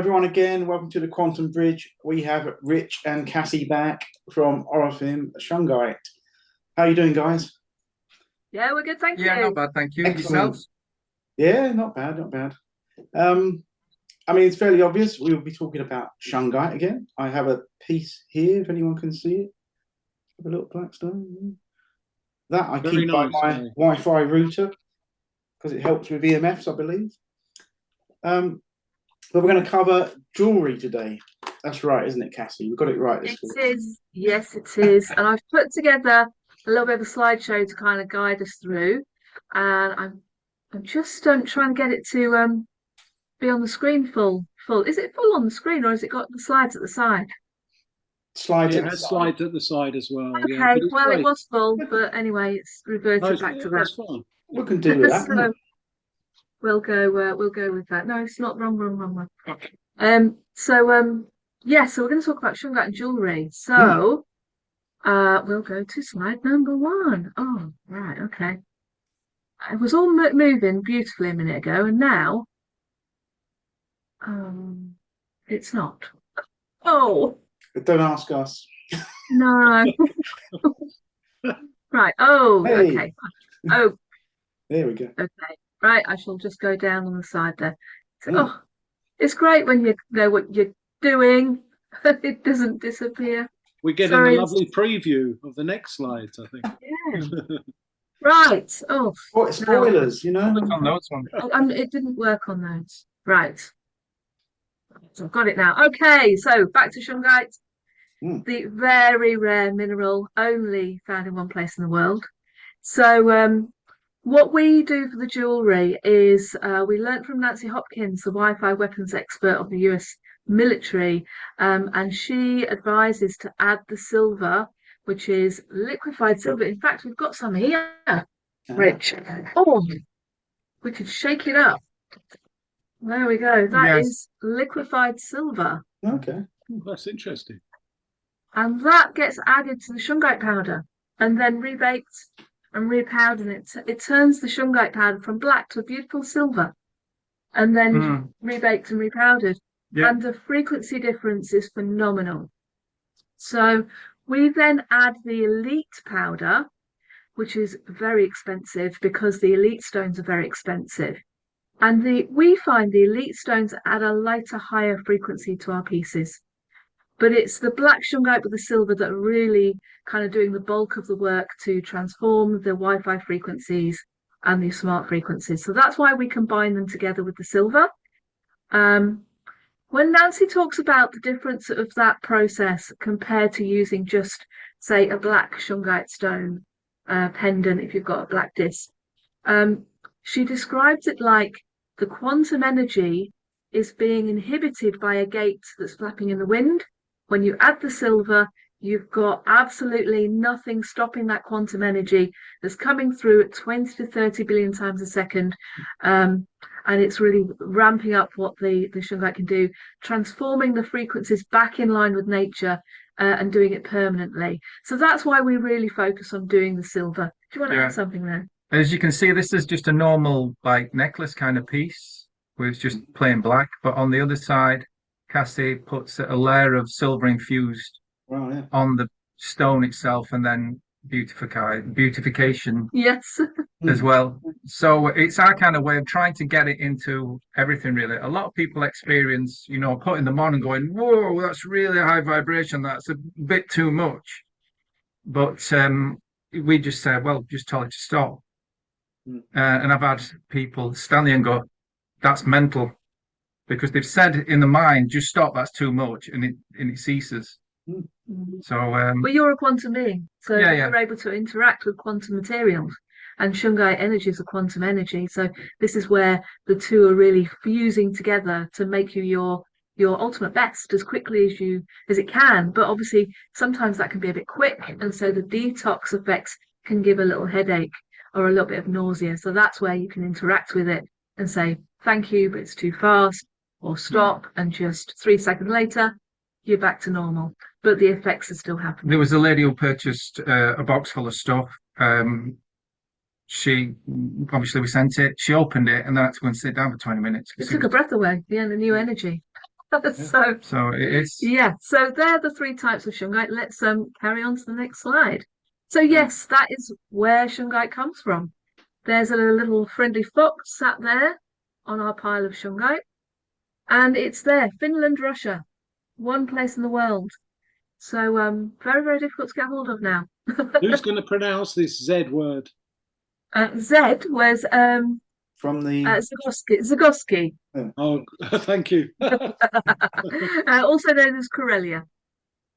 everyone again. Welcome to the Quantum Bridge. We have Rich and Cassie back from Oraphim Shungite. How are you doing, guys? Yeah, we're good, thank you. Yeah, not bad, thank you. Excellent. Yourselves? Yeah, not bad, not bad. I mean, it's fairly obvious. We will be talking about Shungite again. I have a piece here, if anyone can see it. A little black stone. That I Very keep by nice, my Wi-Fi router because it helps with EMFs, I believe. But we're going to cover jewellery today. That's right, isn't it, Cassie? We got it right this week. It is. Yes, it is. And I've put together a little bit of a slideshow to kind of guide us through. And I'm just trying to get it to be on the screen full. Is it full on the screen, or has it got the slides at the side? Slides. It has slides at the side as well. Okay, Yeah, but it's well, great. it was full, but anyway, it's reverted back to that. That's fine. We can do with that. So we'll go with that. No, it's not wrong. Yeah, so we're going to talk about Shungite jewellery. So we'll go to slide number 1. Oh, right, okay. It was all moving beautifully a minute ago, and now it's not. Oh, Don't ask us. no. Right. Oh, Hey. okay. Oh, there we go. Okay. Right, I shall just go down on the side there. So, oh, it's great when you know what you're doing. It doesn't disappear. We're getting a lovely preview of the next slides, I think. Yeah. Right. Oh, spoilers, you know. On those ones. It didn't work on those. Right. So I've got it now. Okay, so back to Shungite. The very rare mineral, only found in one place in the world. So what we do for the jewellery is we learnt from Nancy Hopkins, the Wi-Fi weapons expert of the US military, and she advises to add the silver, which is liquefied silver. In fact, we've got some here, Rich. Oh, we could shake it up. There we go. That is liquefied silver. Okay. That's interesting. And that gets added to the Shungite powder and then rebaked and repowdered. It turns the Shungite powder from black to a beautiful silver and then rebaked and repowdered. Yeah. And the frequency difference is phenomenal. So we then add the elite powder, which is very expensive because the elite stones are very expensive. And we find the elite stones add a lighter, higher frequency to our pieces. But it's the black Shungite with the silver that are really kind of doing the bulk of the work to transform the Wi-Fi frequencies and the smart frequencies. So that's why we combine them together with the silver. When Nancy talks about the difference of that process compared to using just, say, a black Shungite stone pendant, if you've got a black disc, she describes it like the quantum energy is being inhibited by a gate that's flapping in the wind. When you add the silver, you've got absolutely nothing stopping that quantum energy that's coming through at 20 to 30 billion times a second. And it's really ramping up what the Shungite can do, transforming the frequencies back in line with nature and doing it permanently. So that's why we really focus on doing the silver. Do you want to add something there? As you can see, this is just a normal like necklace kind of piece with just plain black, but on the other side, Cassie puts a layer of silver infused on the stone itself, and then beautification as well. So it's our kind of way of trying to get it into everything, really. A lot of people experience, putting them on and going, whoa, that's really high vibration. That's a bit too much. But we just said, well, just tell it to stop. And I've had people stand there and go, that's mental. Because they've said in the mind, just stop, that's too much, and it ceases. So, but you're a quantum being, so you're able to interact with quantum materials, and Shungite energy is a quantum energy. So this is where the two are really fusing together to make you your ultimate best as quickly as it can. But obviously, sometimes that can be a bit quick, and so the detox effects can give a little headache or a little bit of nausea. So that's where you can interact with it and say, thank you, but it's too fast. Or stop, and just 3 seconds later, you're back to normal. But the effects are still happening. There was a lady who purchased a box full of stuff. She obviously we sent it. She opened it, and then had to go and sit down for 20 minutes. It took her breath away. Yeah, the new energy. So it's so they're the three types of shungite. Let's carry on to the next slide. So yes, that is where shungite comes from. There's a little friendly fox sat there on our pile of shungite, and it's there, Finland, Russia, one place in the world. So very, very difficult to get hold of now. Who's going to pronounce this Z word? Z was From the Zagorski. Oh, thank you. Also known as Corellia.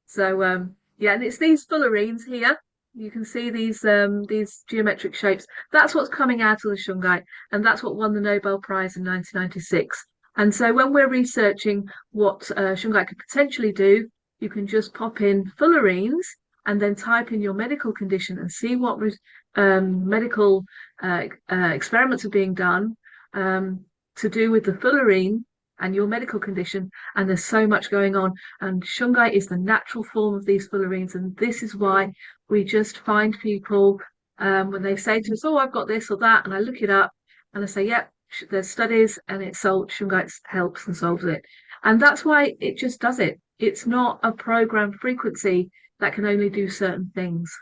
So yeah, and it's these fullerenes here. You can see these geometric shapes. That's what's coming out of the shungite, and that's what won the Nobel Prize in 1996. And so when we're researching what shungite could potentially do, you can just pop in fullerenes and then type in your medical condition and see what medical experiments are being done to do with the fullerene and your medical condition. And there's so much going on. And shungite is the natural form of these fullerenes. And this is why we just find people when they say to us, oh, I've got this or that, and I look it up and I say, yep, there's studies and it's solved. Shungite helps and solves it. And that's why it just does it. It's not a programmed frequency that can only do certain things.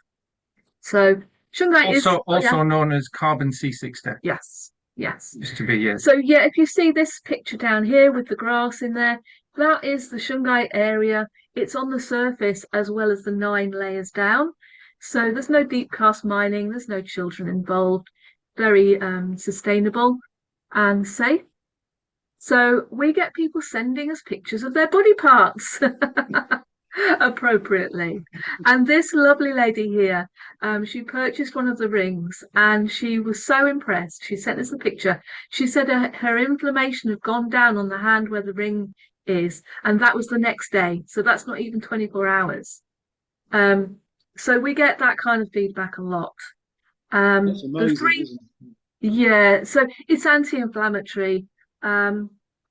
So shungite also known as carbon C60. Yes. Just to be, yes. So yeah, if you see this picture down here with the grass in there, that is the shungite area. It's on the surface as well as the 9 layers down. So there's no deep cast mining, there's no children involved, very sustainable and safe. So we get people sending us pictures of their body parts appropriately. And this lovely lady here, she purchased one of the rings and she was so impressed. She sent us the picture. She said her inflammation had gone down on the hand where the ring is, and that was the next day. So that's not even 24 hours. So we get that kind of feedback a lot. That's amazing, isn't it? Yeah, so it's anti-inflammatory.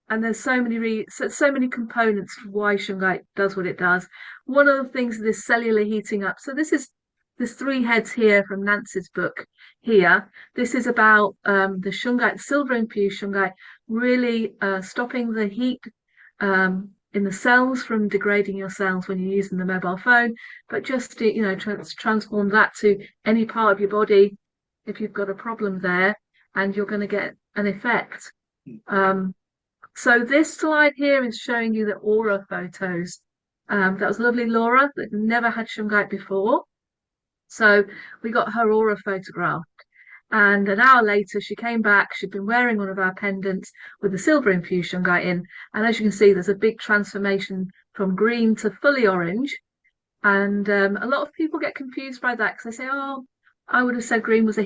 And there's so many components to why shungite does what it does. One of the things is this cellular heating up. So there's 3 heads here from Nancy's book here. This is about the shungite, silver infused shungite, really stopping the heat in the cells from degrading your cells when you're using the mobile phone, but just transform that to any part of your body if you've got a problem there, and you're going to get an effect. So this slide here is showing you the aura photos. That was lovely Laura that never had shungite before. So we got her aura photographed. And an hour later, she came back. She'd been wearing one of our pendants with the silver infused shungite in. And as you can see, there's a big transformation from green to fully orange. And a lot of people get confused by that because they say, oh, I would have said green was a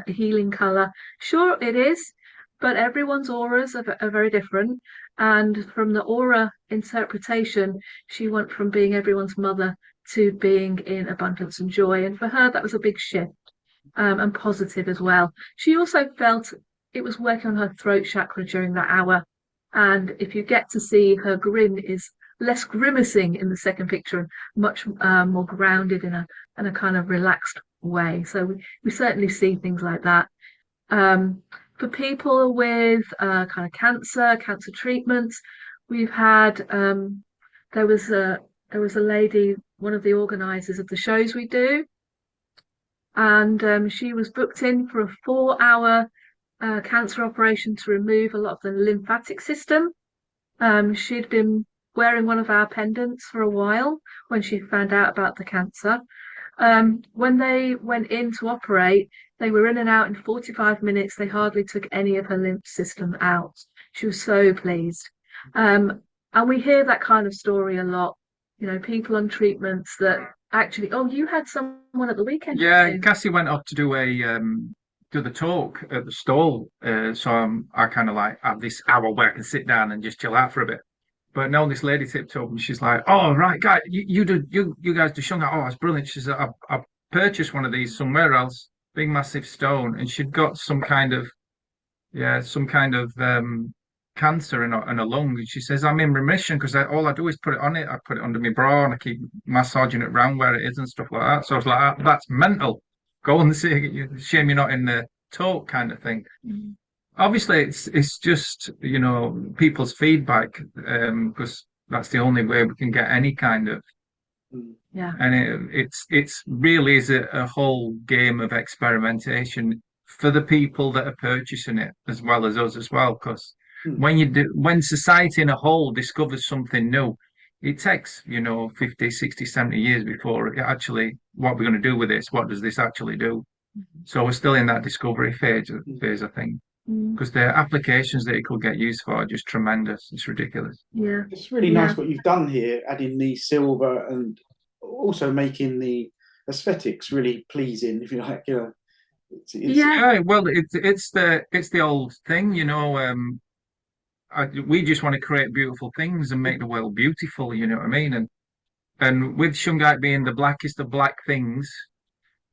healing color. Sure, it is. But everyone's auras are very different. And from the aura interpretation, she went from being everyone's mother to being in abundance and joy. And for her, that was a big shift and positive as well. She also felt it was working on her throat chakra during that hour. And if you get to see, her grin is less grimacing in the second picture and much more grounded in a kind of relaxed way. So we certainly see things like that. For people with kind of cancer treatments, we've had there was a lady, one of the organisers of the shows we do, and she was booked in for a 4-hour cancer operation to remove a lot of the lymphatic system. She'd been wearing one of our pendants for a while when she found out about the cancer. When they went in to operate, they were in and out in 45 minutes. They hardly took any of her lymph system out. She was so pleased. And we hear that kind of story a lot. People on treatments that actually, oh, you had someone at the weekend. Yeah, Cassie went up to do the talk at the stall. So I kind of like have this hour where I can sit down and just chill out for a bit. But no, this lady tipped up and she's like, "Oh, right, guys, you guys do shungite. Oh, it's brilliant." She said, "I purchased one of these somewhere else, big massive stone, and she'd got some kind of cancer in her lung." And she says, "I'm in remission because all I do is put it on it. I put it under my bra and I keep massaging it around where it is and stuff like that." So I was like, "That's mental. Go and see. Shame you're not in the talk," kind of thing. obviously it's just, you know, people's feedback, because that's the only way we can get any kind of, Yeah. and it's really is a whole game of experimentation for the people that are purchasing it as well as us as well. Because when society in a whole discovers something new, it takes, you know, 50, 60, 70 years before it actually, what we're going to do with this, what does this actually do? So we're still in that discovery phase, I think, because the applications that it could get used for are just tremendous. It's ridiculous. Yeah. It's really nice what you've done here, adding the silver and also making the aesthetics really pleasing, if you like. You know, Yeah, well, it's the old thing, you know. We just want to create beautiful things and make the world beautiful. You know what I mean? And with Shungite being the blackest of black things,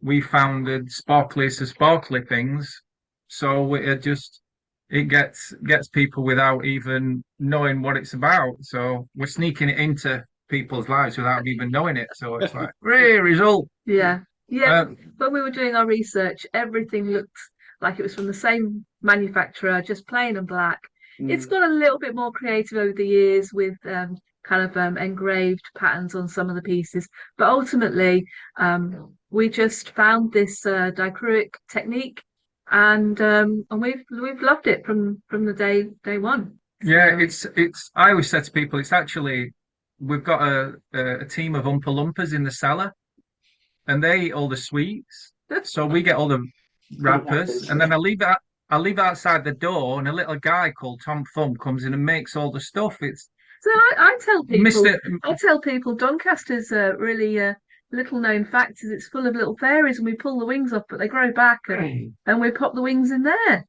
we founded sparkliest of sparkly things. So it gets people without even knowing what it's about. So we're sneaking it into people's lives without even knowing it. So it's like, great result. Yeah. Yeah. Um, When we were doing our research, everything looked like it was from the same manufacturer, just plain and black. It's got a little bit more creative over the years with kind of engraved patterns on some of the pieces, but ultimately we just found this dichroic technique, and we've loved it from the day one. Yeah, So, it's. I always say to people, it's actually we've got a team of Oompa Loompas in the cellar, and they eat all the sweets. So we get all the wrappers, and then I leave it outside the door, and a little guy called Tom Thumb comes in and makes all the stuff. It's so I tell people, Mister. Doncaster's really little known fact is it's full of little fairies, and we pull the wings off, but they grow back, and we pop the wings in there.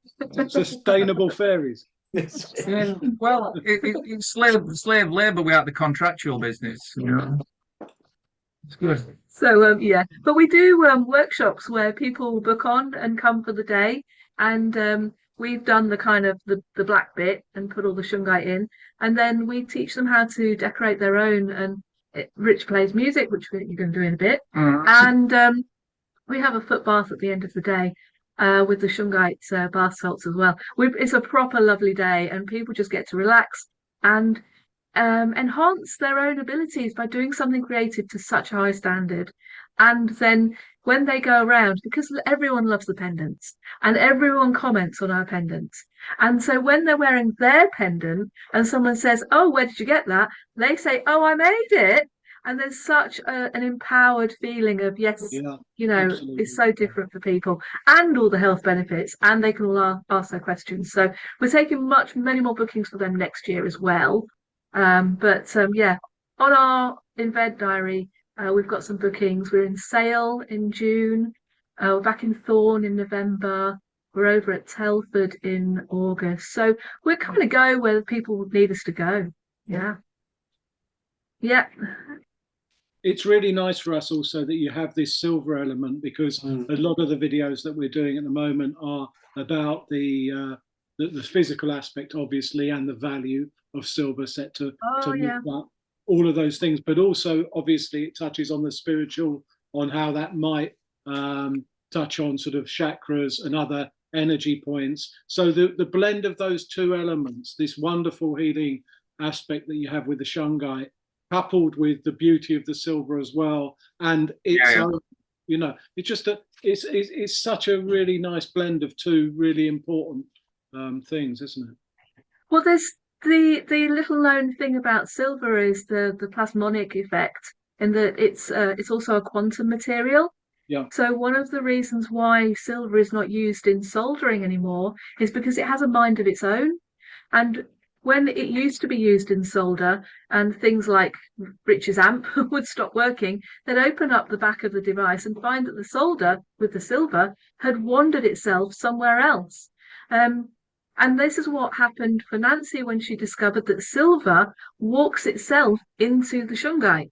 Sustainable fairies. Yeah, well, it's slave labor without the contractual business. You know, it's good. So yeah, but we do workshops where people book on and come for the day, and we've done the kind of the black bit and put all the shungite in, and then we teach them how to decorate their own. And Rich plays music, which you're going to do in a bit, and we have a foot bath at the end of the day. With the Shungite bath salts as well. It's a proper lovely day, and people just get to relax and enhance their own abilities by doing something creative to such a high standard. And then when they go around, because everyone loves the pendants and everyone comments on our pendants. And so when they're wearing their pendant and someone says, "Oh, where did you get that?" They say, "Oh, I made it." And there's such an empowered feeling of, yes, Yeah, you know, absolutely. it's so different for people and all the health benefits, and they can all ask their questions. So we're taking many more bookings for them next year as well. Yeah, on our Inved diary, we've got some bookings. We're in Sale in June. We're back in Thorn in November. We're over at Telford in August. So we're kind of go where people would need us to go. Yeah. Yeah. It's really nice for us also that you have this silver element, because a lot of the videos that we're doing at the moment are about the physical aspect, obviously, and the value of silver set to make up all of those things. But also, obviously, it touches on the spiritual, on how that might touch on sort of chakras and other energy points. So the blend of those two elements, this wonderful healing aspect that you have with the Shungite, coupled with the beauty of the silver as well, and it's you know, it's just it's such a really nice blend of two really important things, isn't it? Well, there's the little known thing about silver is the plasmonic effect, in that it's also a quantum material. Yeah. So one of the reasons why silver is not used in soldering anymore is because it has a mind of its own. And when it used to be used in solder and things like Rich's amp would stop working, they'd open up the back of the device and find that the solder with the silver had wandered itself somewhere else. And this is what happened for Nancy when she discovered that silver walks itself into the Shungite.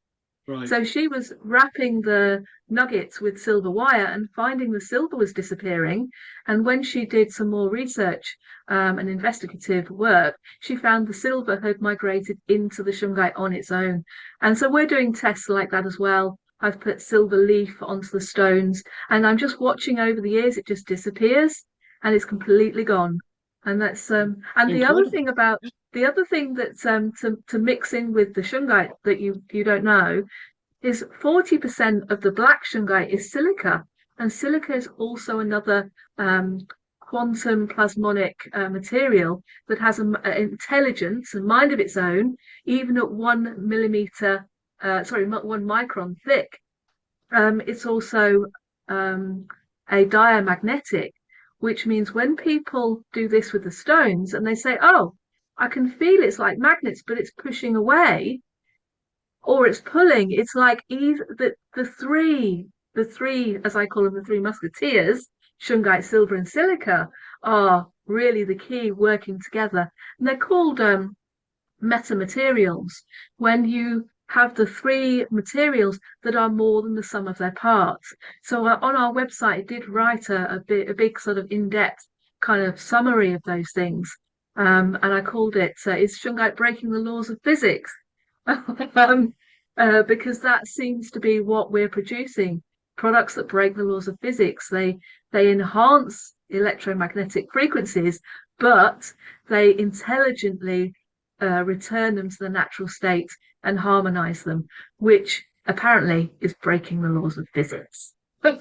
Right. So she was wrapping the nuggets with silver wire and finding the silver was disappearing. And when she did some more research and investigative work, she found the silver had migrated into the Shungite on its own. And so we're doing tests like that as well. I've put silver leaf onto the stones, and I'm just watching over the years, it just disappears and it's completely gone. And that's and the other thing about the other thing that's to mix in with the shungite that you don't know is 40% of the black shungite is silica, and silica is also another quantum plasmonic material that has an intelligence and mind of its own, even at 1 micron thick. It's also a diamagnetic, which means when people do this with the stones and they say, "Oh, I can feel it's like magnets, but it's pushing away," or it's pulling, it's like either the three, as I call them, the three musketeers, shungite, silver, and silica, are really the key working together. And they're called metamaterials when you have the three materials that are more than the sum of their parts. So on our website, it did write a big sort of in-depth kind of summary of those things. And I called it, "Is Shungite breaking the laws of physics?" Because that seems to be what we're producing, products that break the laws of physics. They enhance electromagnetic frequencies, but they intelligently return them to the natural state and harmonize them, which apparently is breaking the laws of physics. So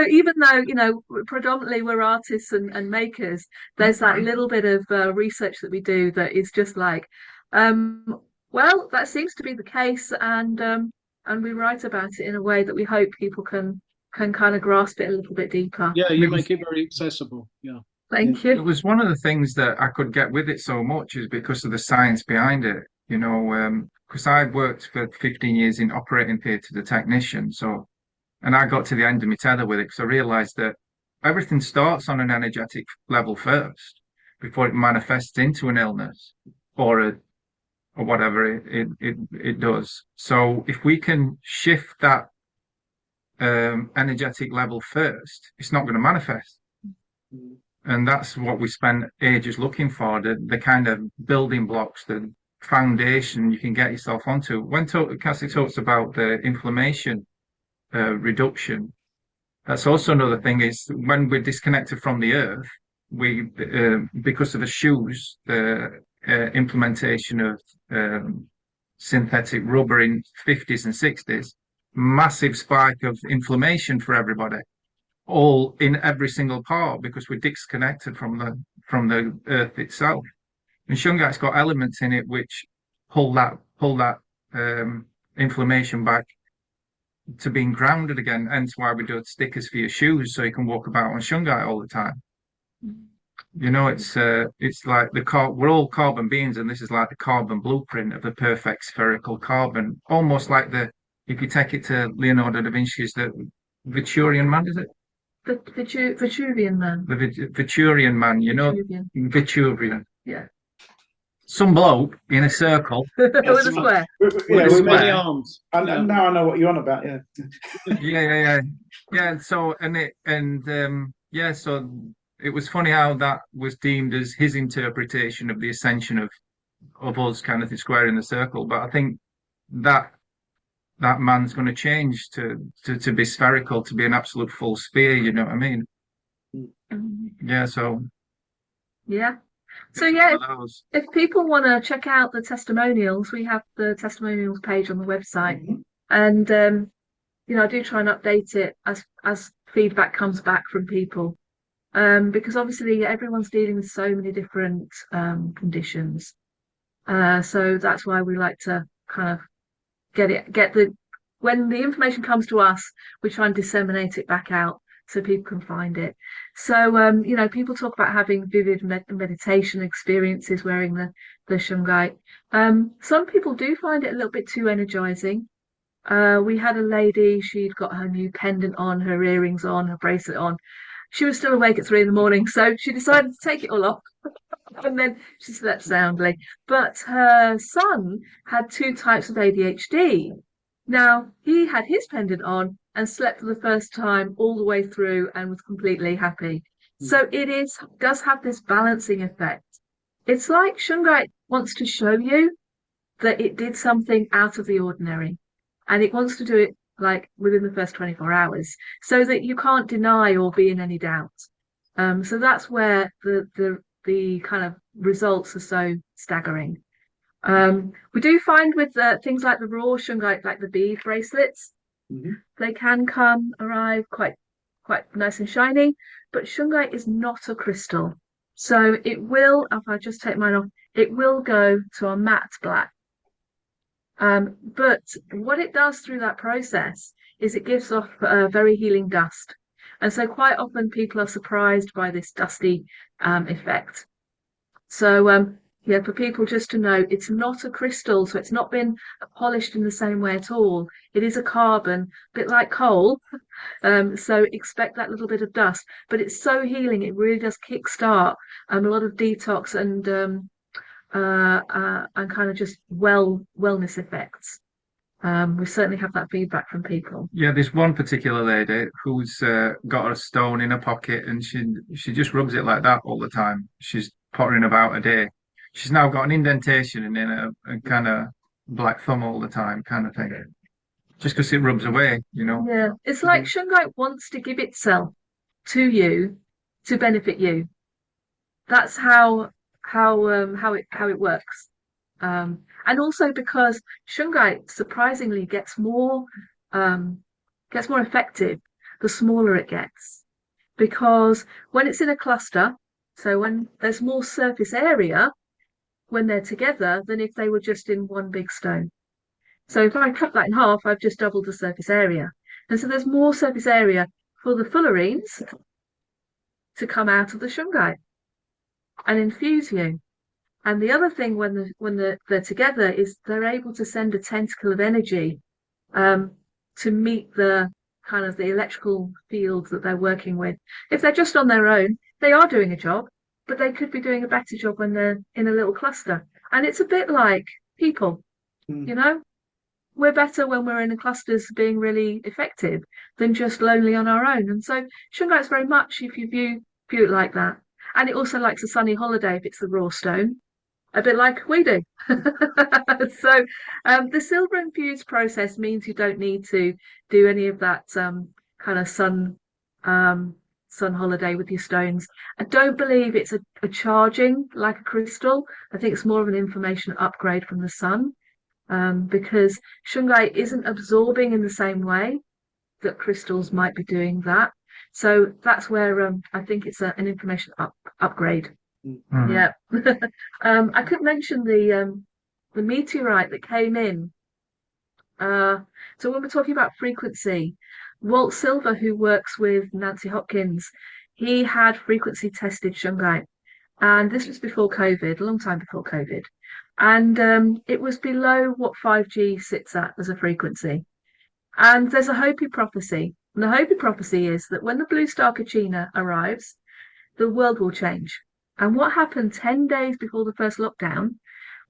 even though predominantly we're artists and makers, there's that little bit of research that we do that is just like, well, that seems to be the case, and we write about it in a way that we hope people can kind of grasp it a little bit deeper. Yeah, you make it very accessible. Yeah. Thank you. It was one of the things that I could get with it so much is because of the science behind it, because I worked for 15 years in operating theatre as a technician. And I got to the end of my tether with it because I realized that everything starts on an energetic level first before it manifests into an illness or whatever it does. So if we can shift that energetic level first, it's not going to manifest. And that's what we spend ages looking for, the kind of building blocks, the foundation you can get yourself onto. When Cassie talks about the inflammation reduction, that's also another thing, is when we're disconnected from the earth, we because of the shoes, the implementation of synthetic rubber in 50s and 60s, massive spike of inflammation for everybody, all in every single part, because we're disconnected from the earth itself. And Shungite's got elements in it which pull that inflammation back to being grounded again. Hence why we do stickers for your shoes, so you can walk about on Shungite all the time. It's like we're all carbon beings, and this is like the carbon blueprint of the perfect spherical carbon, almost like if you take it to Leonardo da Vinci's the Vitruvian Man, is it? The Vitruvian Man. The Vitruvian Man, Vitruvian. Yeah. Some bloke in a circle. With a square. With many arms. And now I know what you're on about, yeah. Yeah. So so it was funny how that was deemed as his interpretation of the ascension of us kind of squaring the circle. But I think that man's going to change to be spherical, to be an absolute full sphere, you know what I mean? Yeah, so if people want to check out the testimonials, we have the testimonials page on the website. And I do try and update it as feedback comes back from people, because obviously everyone's dealing with so many different conditions, so that's why we like to kind of when the information comes to us, we try and disseminate it back out so people can find it. So people talk about having vivid meditation experiences wearing the shungite. Some people do find it a little bit too energizing. We had a lady, she'd got her new pendant on, her earrings on, her bracelet on. She was still awake at 3 a.m, so she decided to take it all off. And then she slept soundly. But her son had 2 types of ADHD. Now, he had his pendant on and slept for the first time all the way through and was completely happy. So it does have this balancing effect. It's like Shungite wants to show you that it did something out of the ordinary, and it wants to do it like within the first 24 hours, so that you can't deny or be in any doubt. So that's where the kind of results are so staggering. We do find with things like the raw shungite, like the bead bracelets, they can arrive quite nice and shiny, but shungite is not a crystal. So it will, if I just take mine off, it will go to a matte black. But what it does through that process is it gives off a very healing dust. And so quite often people are surprised by this dusty effect. So yeah, for people just to know, it's not a crystal, so it's not been polished in the same way at all. It is a carbon, a bit like coal. So expect that little bit of dust, but it's so healing. It really does kickstart a lot of detox and kind of just wellness effects. We certainly have that feedback from people. Yeah, there's one particular lady who's got a stone in her pocket, and she just rubs it like that all the time. She's pottering about a day. She's now got an indentation and in a kind of black thumb all the time, kind of thing. Just because it rubs away, you know. Yeah, it's like shungite wants to give itself to you to benefit you. That's how it works. And also because shungite surprisingly gets more effective the smaller it gets, because when it's in a cluster, so when there's more surface area when they're together than if they were just in one big stone. So if I cut that in half, I've just doubled the surface area, and so there's more surface area for the fullerenes to come out of the shungite and infuse you. And the other thing when they're together is they're able to send a tentacle of energy to meet the kind of the electrical fields that they're working with. If they're just on their own, they are doing a job, but they could be doing a better job when they're in a little cluster. And it's a bit like people, you know, we're better when we're in clusters being really effective than just lonely on our own. And so shungite's very much, if you view it like that. And it also likes a sunny holiday if it's the raw stone, a bit like we do. So the silver infused process means you don't need to do any of that kind of sun holiday with your stones. I don't believe it's a charging like a crystal. I think it's more of an information upgrade from the sun, because shungite isn't absorbing in the same way that crystals might be doing that. So that's where I think it's an information upgrade. Yeah. I could mention the meteorite that came in. So when we're talking about frequency, Walt Silver, who works with Nancy Hopkins, he had frequency tested shungite, and this was before COVID, a long time before COVID, and it was below what 5G sits at as a frequency. And there's a Hopi prophecy, and the Hopi prophecy is that when the blue star Kachina arrives, the world will change. And what happened 10 days before the first lockdown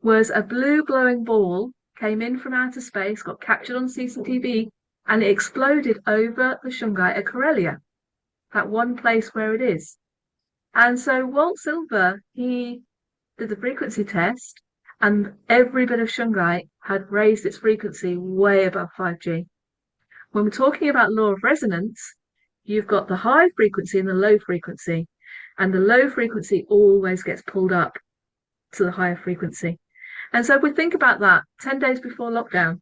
was a blue glowing ball came in from outer space, got captured on CCTV, and it exploded over the shungite at Corellia, that one place where it is. And so Walt Silver, he did the frequency test, and every bit of shungite had raised its frequency way above 5G. When we're talking about law of resonance, you've got the high frequency and the low frequency. And the low frequency always gets pulled up to the higher frequency. And so if we think about that, 10 days before lockdown,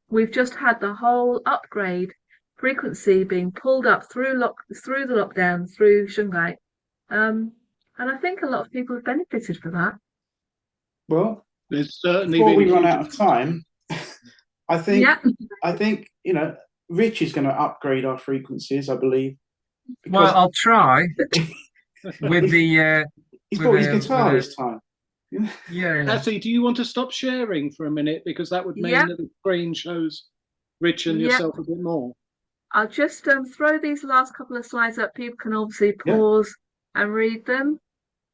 we've just had the whole upgrade frequency being pulled up through the lockdown, through shungite. And I think a lot of people have benefited from that. Well, there's certainly before we run out of time, I think, you know, Rich is going to upgrade our frequencies, I believe. Well, I'll try. With the he's brought his guitar this time. Yeah. Cassie, do you want to stop sharing for a minute, because that would mean that the screen shows Rich and yourself a bit more. I'll just throw these last couple of slides up. People can obviously pause and read them,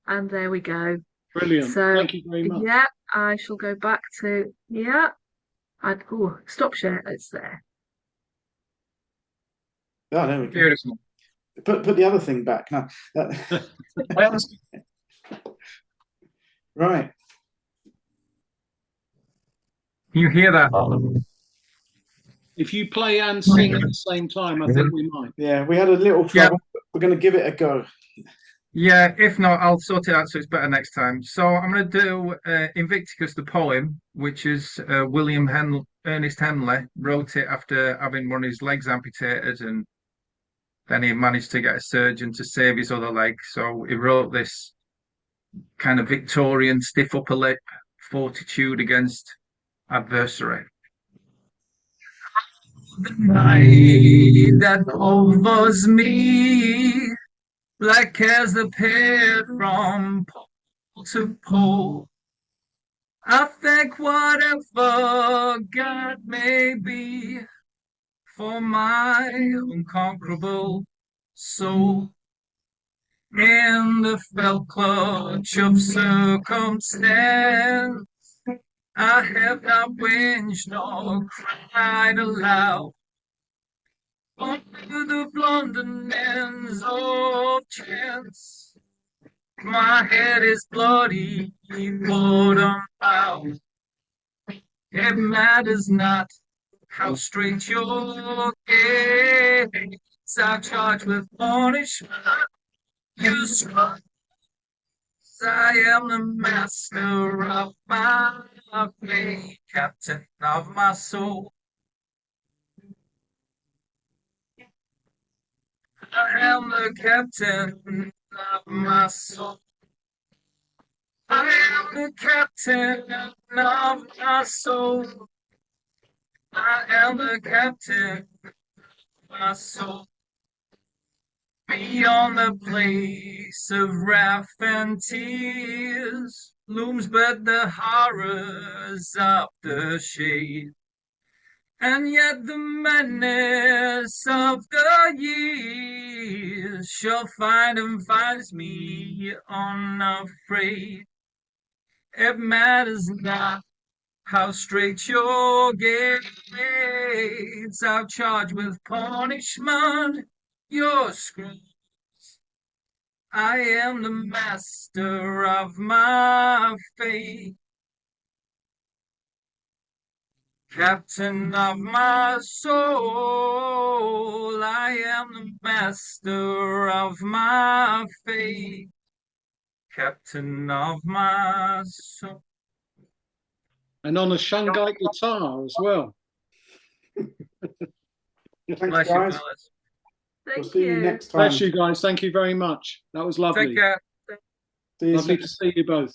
and there we go. Brilliant. So, thank you very much. Yeah, I shall go back to stop share. It's there. Oh, there we go. Beautiful. Put the other thing back now. Right. You hear that? If you play and sing at the same time, I think we might. Yeah, we had a little trouble, but we're going to give it a go. Yeah, if not, I'll sort it out so it's better next time. So I'm going to do Invicticus, the poem, which is Ernest Henley wrote it after having one of his legs amputated, and then he managed to get a surgeon to save his other leg. So he wrote this kind of Victorian stiff upper lip, fortitude against adversary. The night that covers me, black as the pit from pole to pole. I thank whatever God may be for my unconquerable soul. In the felt clutch of circumstance, I have not whinged nor cried aloud. Under the blunderings of chance, my head is bloody, but I'm out. It matters not how straight your gaze, I'm charged with punishment. You struck. I am the master of my fate, captain of my soul. I am the captain of my soul. I am the captain of my soul. I am the captain of my soul. Beyond the place of wrath and tears looms but the horrors of the shade. And yet the menace of the years shall find and finds me unafraid. It matters not how straight your gaze, I'll charge with punishment your screams. I am the master of my fate, captain of my soul. I am the master of my fate, captain of my soul. And on a Shungite guitar as well. Thanks, Bless guys. you, fellas. We'll Thank see you you. next time. Bless you guys. Thank you very much. That was lovely. Take care. See you Lovely soon. to see you both.